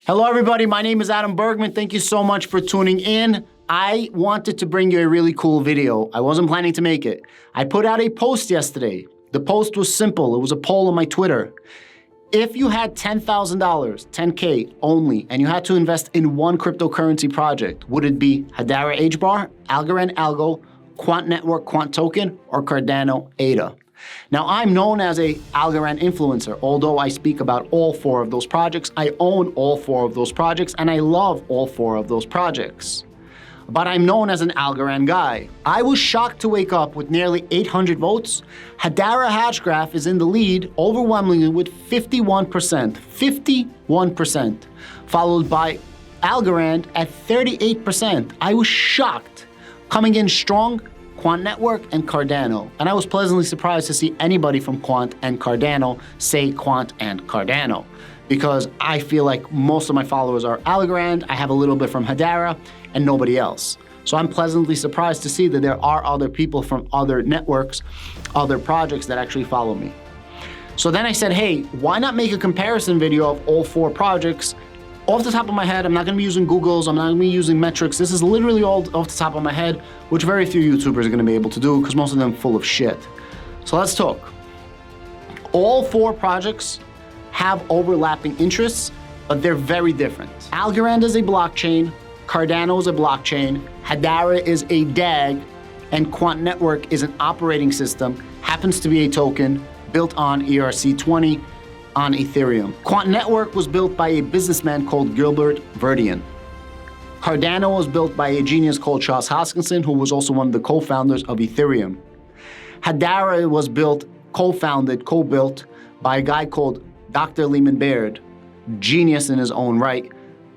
Hello everybody, my name is Adam Bergman. Thank you so much for tuning in. I wanted to bring you a really cool video. I wasn't planning to make it. I put out a post yesterday. The post was simple. It was a poll on my Twitter. If you had $10,000, 10K only, and you had to invest in one cryptocurrency project, would it be Hedera Hbar, Algornad Algo, Quant Network, Quant Token, or Cardano ADA? Now, I'm known as a Algorand influencer. Although I speak about all four of those projects, I own all four of those projects, and I love all four of those projects. But I'm known as an Algorand guy. I was shocked to wake up with nearly 800 votes. Hedera Hashgraph is in the lead overwhelmingly with 51%, 51%, followed by Algorand at 38%. I was shocked. Coming in strong, Quant Network and Cardano. And I was pleasantly surprised to see anybody from Quant and Cardano say Quant and Cardano, because I feel like most of my followers are Algorand. I have a little bit from Hedera and nobody else. So I'm pleasantly surprised to see that there are other people from other networks, other projects that actually follow me. So then I said, hey, why not make a comparison video of all four projects? Off the top of my head, I'm not gonna be using Google's, I'm not gonna be using metrics. This is literally all off the top of my head, which very few YouTubers are gonna be able to do because most of them are full of shit. So let's talk. All four projects have overlapping interests, but they're very different. Algorand is a blockchain, Cardano is a blockchain, Hedera is a DAG, and Quant Network is an operating system, happens to be a token built on ERC20 on Ethereum. Quant Network was built by a businessman called Gilbert Verdian. Cardano was built by a genius called Charles Hoskinson, who was also one of the co-founders of Ethereum. Hedera was built, co-founded, co-built by a guy called Dr. Lehman Baird, genius in his own right,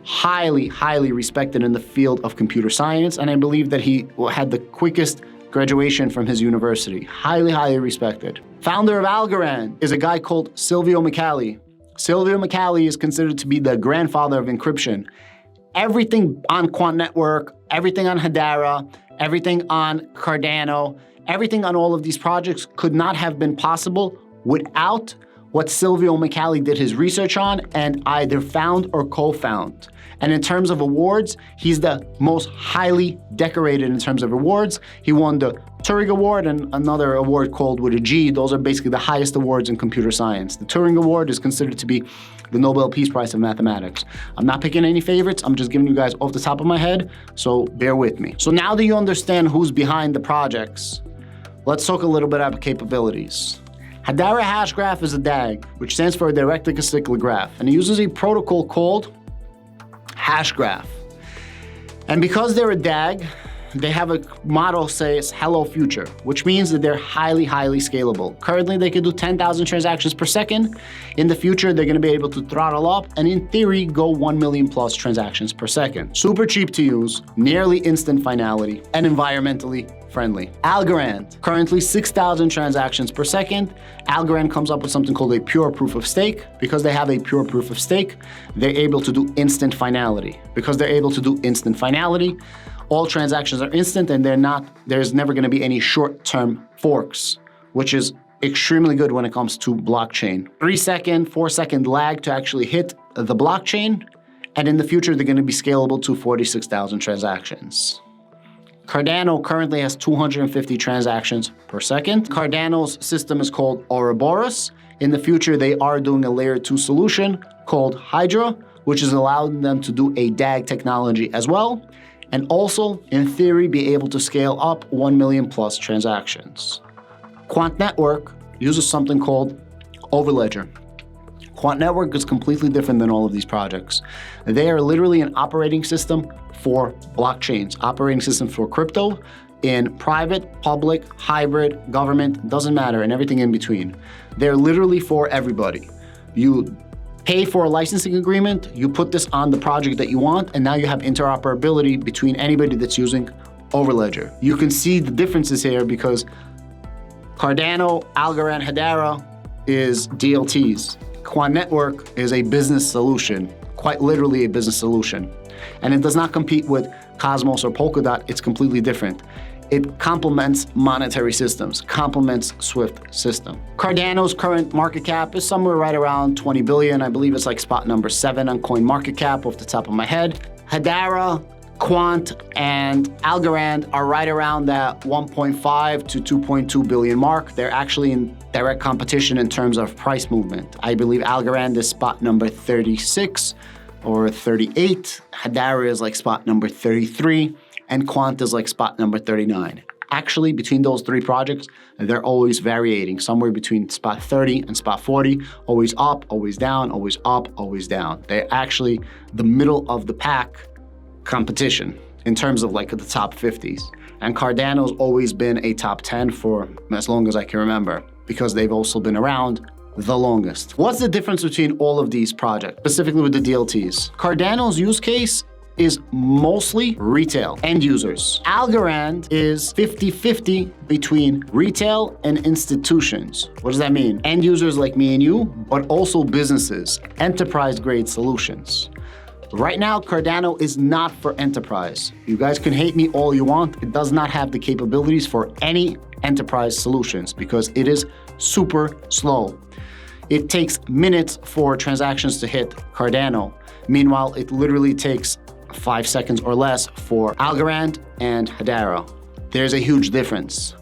highly, highly respected in the field of computer science, and I believe that he had the quickest graduation from his university. Highly, highly respected. Founder of Algorand is a guy called Silvio Micali. Silvio Micali is considered to be the grandfather of encryption. Everything on Quant Network, everything on Hedera, everything on Cardano, everything on all of these projects could not have been possible without what Silvio Micali did his research on and either found or co-found. And in terms of awards, he's the most highly decorated in terms of awards. He won the Turing Award and another award called with a G. Those are basically the highest awards in computer science. The Turing Award is considered to be the Nobel Peace Prize of mathematics. I'm not picking any favorites. I'm just giving you guys off the top of my head, so bear with me. So now that you understand who's behind the projects, let's talk a little bit about capabilities. Hedera Hashgraph is a DAG, which stands for a directed acyclic graph, and it uses a protocol called Hashgraph. And because they're a DAG, they have a motto says hello future, which means that they're highly, highly scalable. Currently, they can do 10,000 transactions per second. In the future, they're gonna be able to throttle up and in theory, go 1 million plus transactions per second. Super cheap to use, nearly instant finality, and environmentally friendly. Algorand, currently 6,000 transactions per second. Algorand comes up with something called a pure proof of stake. Because they have a pure proof of stake, they're able to do instant finality. Because they're able to do instant finality, all transactions are instant and there's never gonna be any short-term forks, which is extremely good when it comes to blockchain. 3-second, 4-second lag to actually hit the blockchain. And in the future, they're gonna be scalable to 46,000 transactions. Cardano currently has 250 transactions per second. Cardano's system is called Ouroboros. In the future, they are doing a layer 2 solution called Hydra, which is allowing them to do a DAG technology as well, and also, in theory, be able to scale up 1 million plus transactions. Quant Network uses something called Overledger. Quant Network is completely different than all of these projects. They are literally an operating system for blockchains, operating system for crypto in private, public, hybrid, government, doesn't matter, and everything in between. They're literally for everybody. You pay for a licensing agreement, you put this on the project that you want, and now you have interoperability between anybody that's using Overledger. You can see the differences here because Cardano, Algorand, Hedera is DLTs. Quant Network is a business solution, quite literally a business solution. And it does not compete with Cosmos or Polkadot, it's completely different. It complements monetary systems, complements SWIFT system. Cardano's current market cap is somewhere right around 20 billion. I believe it's like spot number 7 on CoinMarketCap off the top of my head. Hedera, Quant, and Algorand are right around that 1.5 to 2.2 billion mark. They're actually in direct competition in terms of price movement. I believe Algorand is spot number 36 or 38. Hedera is like spot number 33, and Quant is like spot number 39. Actually, between those 3 projects, they're always variating, somewhere between spot 30 and spot 40, always up, always down, always up, always down. They're actually the middle of the pack competition in terms of like the top 50s. And Cardano's always been a top 10 for as long as I can remember, because they've also been around the longest. What's the difference between all of these projects, specifically with the DLTs? Cardano's use case is mostly retail end users. Algorand is 50-50 between retail and institutions. What does that mean? End users like me and you, but also businesses, enterprise-grade solutions. Right now, Cardano is not for enterprise. You guys can hate me all you want. It does not have the capabilities for any enterprise solutions because it is super slow. It takes minutes for transactions to hit Cardano. Meanwhile, it literally takes 5 seconds or less for Algorand and Hedera. There's a huge difference.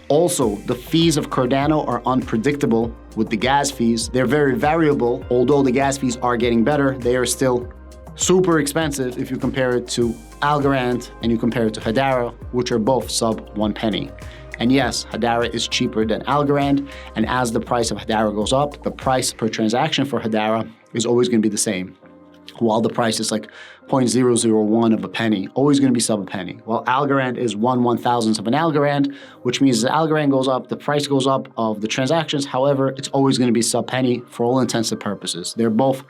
Also, the fees of Cardano are unpredictable with the gas fees. They're very variable. Although the gas fees are getting better, they are still super expensive if you compare it to Algorand and you compare it to Hedera, which are both sub 1 penny. And yes, Hedera is cheaper than Algorand, and as the price of Hedera goes up, the price per transaction for Hedera is always going to be the same. While the price is like 0.001 of a penny, always going to be sub a penny. While Algorand is 1/1000th of an Algorand, which means as Algorand goes up, the price goes up of the transactions. However, it's always going to be sub penny for all intents and purposes. They're both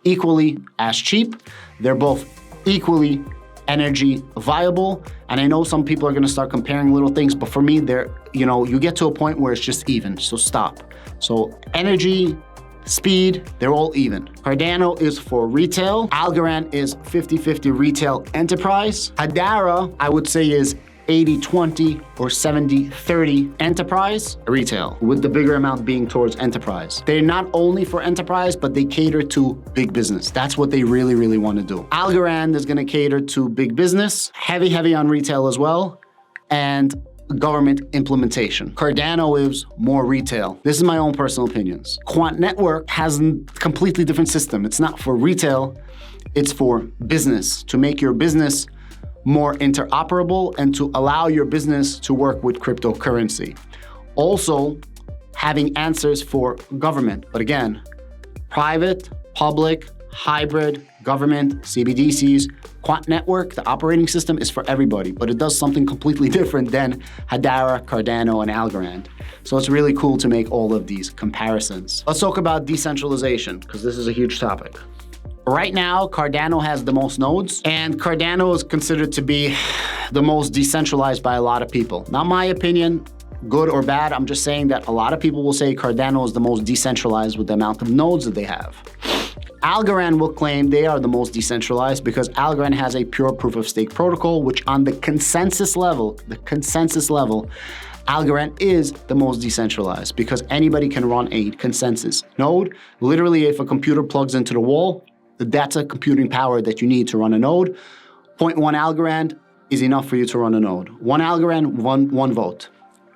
equally as cheap. They're both equally energy viable. And I know some people are going to start comparing little things, but for me, they're, you get to a point where it's just even. So stop. So energy, speed, they're all even. Cardano is for retail. Algorand is 50-50 retail enterprise. Hedera, I would say, is 80-20 or 70-30 enterprise retail, with the bigger amount being towards enterprise. They're not only for enterprise, but they cater to big business. That's what they really, really want to do. Algorand is going to cater to big business, heavy on retail as well, and government implementation. Cardano is more retail. This is my own personal opinions. Quant Network has a completely different system. It's not for retail, it's for business, to make your business more interoperable and to allow your business to work with cryptocurrency. Also, having answers for government, but again, private, public, hybrid, government, CBDCs. Quant Network, the operating system, is for everybody, but it does something completely different than Hedera, Cardano, and Algorand. So it's really cool to make all of these comparisons. Let's talk about decentralization, because this is a huge topic. Right now, Cardano has the most nodes, and Cardano is considered to be the most decentralized by a lot of people. Not my opinion, good or bad. I'm just saying that a lot of people will say Cardano is the most decentralized with the amount of nodes that they have. Algorand will claim they are the most decentralized because Algorand has a pure proof-of-stake protocol, which on the consensus level, Algorand is the most decentralized because anybody can run a consensus node. Literally, if a computer plugs into the wall, that's a computing power that you need to run a node. 0.1 Algorand is enough for you to run a node. 1 Algorand, one vote.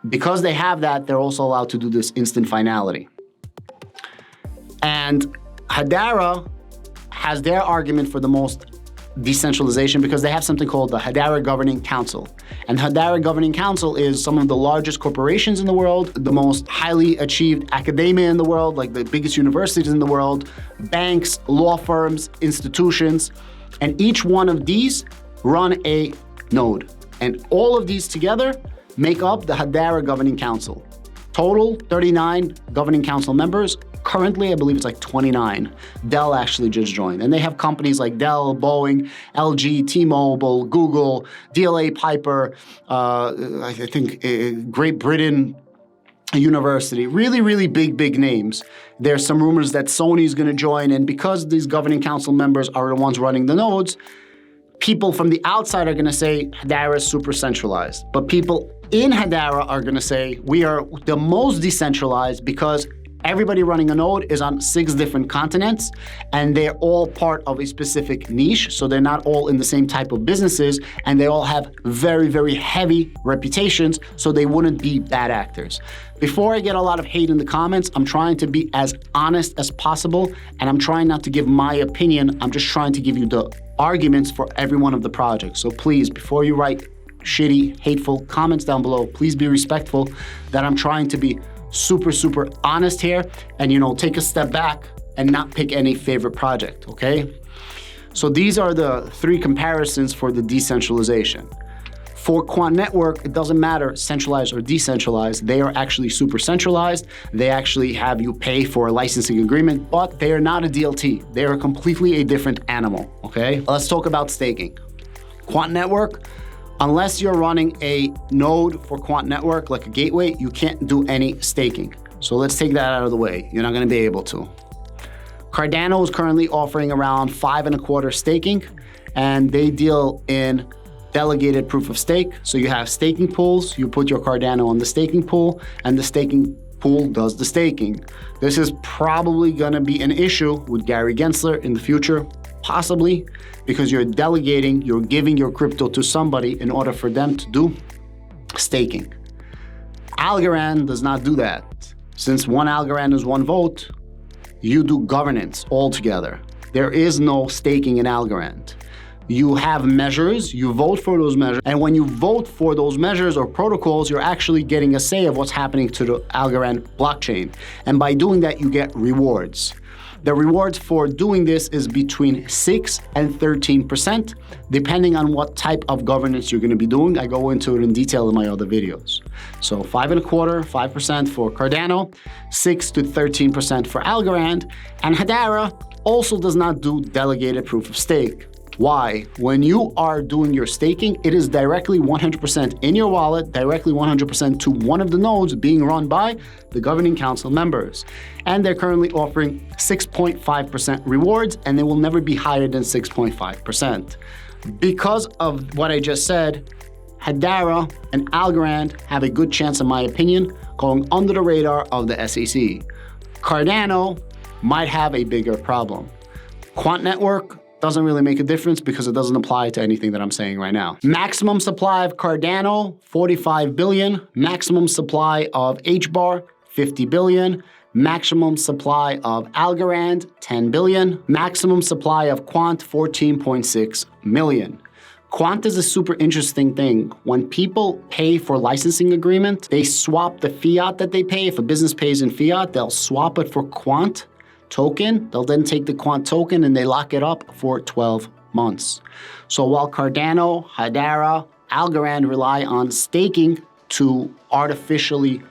Because they have that, they're also allowed to do this instant finality. And Hedera has their argument for the most decentralization because they have something called the Hedera Governing Council. And Hedera Governing Council is some of the largest corporations in the world, the most highly achieved academia in the world, like the biggest universities in the world, banks, law firms, institutions, and each one of these run a node. And all of these together make up the Hedera Governing Council. Total 39 Governing Council members. Currently, I believe it's like 29. Dell actually just joined. And they have companies like Dell, Boeing, LG, T-Mobile, Google, DLA Piper, I think Great Britain University. Really, really big names. There's some rumors that Sony is going to join. And because these Governing Council members are the ones running the nodes, people from the outside are gonna say Hedera is super centralized, but people in Hedera are gonna say we are the most decentralized because everybody running a node is on 6 different continents and they're all part of a specific niche. So they're not all in the same type of businesses and they all have very, very heavy reputations. So they wouldn't be bad actors. Before I get a lot of hate in the comments, I'm trying to be as honest as possible and I'm trying not to give my opinion. I'm just trying to give you the arguments for every one of the projects. So please, before you write shitty, hateful comments down below, please be respectful that I'm trying to be super, super honest here and, take a step back and not pick any favorite project, okay? So these are the 3 comparisons for the decentralization. For Quant Network, it doesn't matter centralized or decentralized. They are actually super centralized. They actually have you pay for a licensing agreement, but they are not a DLT. They are completely a different animal, okay? Let's talk about staking. Quant Network, unless you're running a node for Quant Network, like a gateway, you can't do any staking. So let's take that out of the way. You're not gonna be able to. Cardano is currently offering around 5.25% staking, and they deal in delegated proof of stake. So you have staking pools, you put your Cardano on the staking pool, and the staking pool does the staking. This is probably gonna be an issue with Gary Gensler in the future, possibly, because you're delegating, you're giving your crypto to somebody in order for them to do staking. Algorand does not do that. Since one Algorand is one vote, you do governance altogether. There is no staking in Algorand. You have measures, you vote for those measures, and when you vote for those measures or protocols, you're actually getting a say of what's happening to the Algorand blockchain. And by doing that, you get rewards. The rewards for doing this is between 6 and 13%, depending on what type of governance you're gonna be doing. I go into it in detail in my other videos. So 5.25%, 5% for Cardano, 6 to 13% for Algorand, and Hedera also does not do delegated proof of stake. Why? When you are doing your staking, it is directly 100% in your wallet, directly 100% to one of the nodes being run by the governing council members. And they're currently offering 6.5% rewards, and they will never be higher than 6.5%. Because of what I just said, Hedera and Algorand have a good chance, in my opinion, going under the radar of the SEC. Cardano might have a bigger problem. Quant Network doesn't really make a difference because it doesn't apply to anything that I'm saying right now. Maximum supply of Cardano, 45 billion. Maximum supply of Hbar, 50 billion. Maximum supply of Algorand, 10 billion. Maximum supply of Quant, 14.6 million. Quant is a super interesting thing. When people pay for licensing agreement, they swap the fiat that they pay. If a business pays in fiat, they'll swap it for Quant token. They'll then take the Quant token and they lock it up for 12 months. So while Cardano, Hedera, Algorand rely on staking to artificially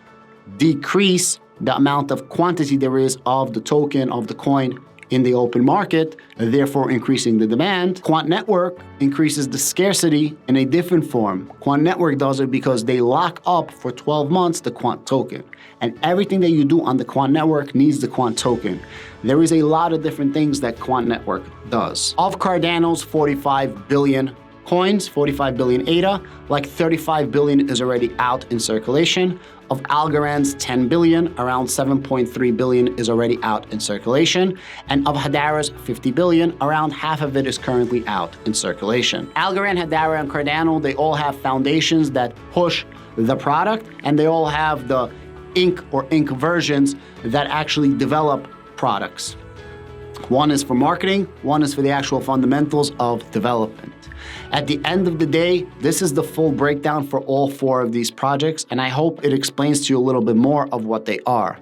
decrease the amount of quantity there is of the token, of the coin in the open market, therefore increasing the demand, Quant Network increases the scarcity in a different form. Quant Network does it because they lock up for 12 months the Quant token. And everything that you do on the Quant Network needs the Quant token. There is a lot of different things that Quant Network does. Of Cardano's 45 billion coins, 45 billion ADA, like 35 billion is already out in circulation. Of Algorand's 10 billion, around 7.3 billion is already out in circulation. And of Hedera's 50 billion, around half of it is currently out in circulation. Algorand, Hedera, and Cardano, they all have foundations that push the product, and they all have the ink versions that actually develop products. One is for marketing, one is for the actual fundamentals of development. At the end of the day, this is the full breakdown for all 4 of these projects, and I hope it explains to you a little bit more of what they are.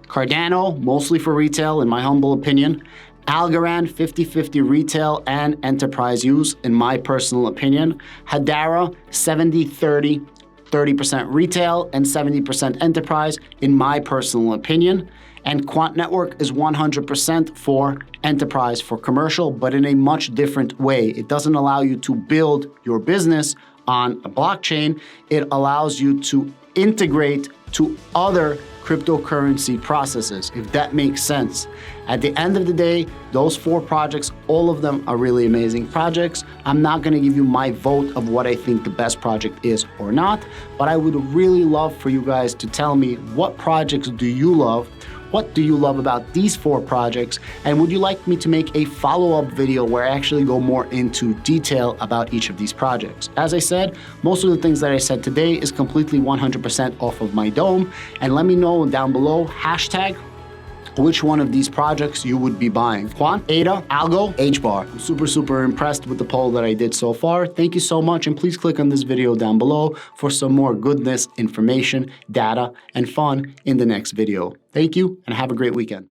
Cardano, mostly for retail, in my humble opinion. Algorand, 50-50 retail and enterprise use, in my personal opinion. Hedera, 70-30, 30% retail and 70% enterprise, in my personal opinion. And Quant Network is 100% for enterprise, for commercial, but in a much different way. It doesn't allow you to build your business on a blockchain. It allows you to integrate to other cryptocurrency processes, if that makes sense. At the end of the day, those 4 projects, all of them are really amazing projects. I'm not gonna give you my vote of what I think the best project is or not, but I would really love for you guys to tell me, what projects do you love? What do you love about these 4 projects? And would you like me to make a follow-up video where I actually go more into detail about each of these projects? As I said, most of the things that I said today is completely 100% off of my dome. And let me know down below, hashtag, which one of these projects you would be buying. Quant, Hedera, Algo, Hbar. I'm super impressed with the poll that I did so far. Thank you so much, and please click on this video down below for some more goodness, information, data, and fun in the next video. Thank you, and have a great weekend.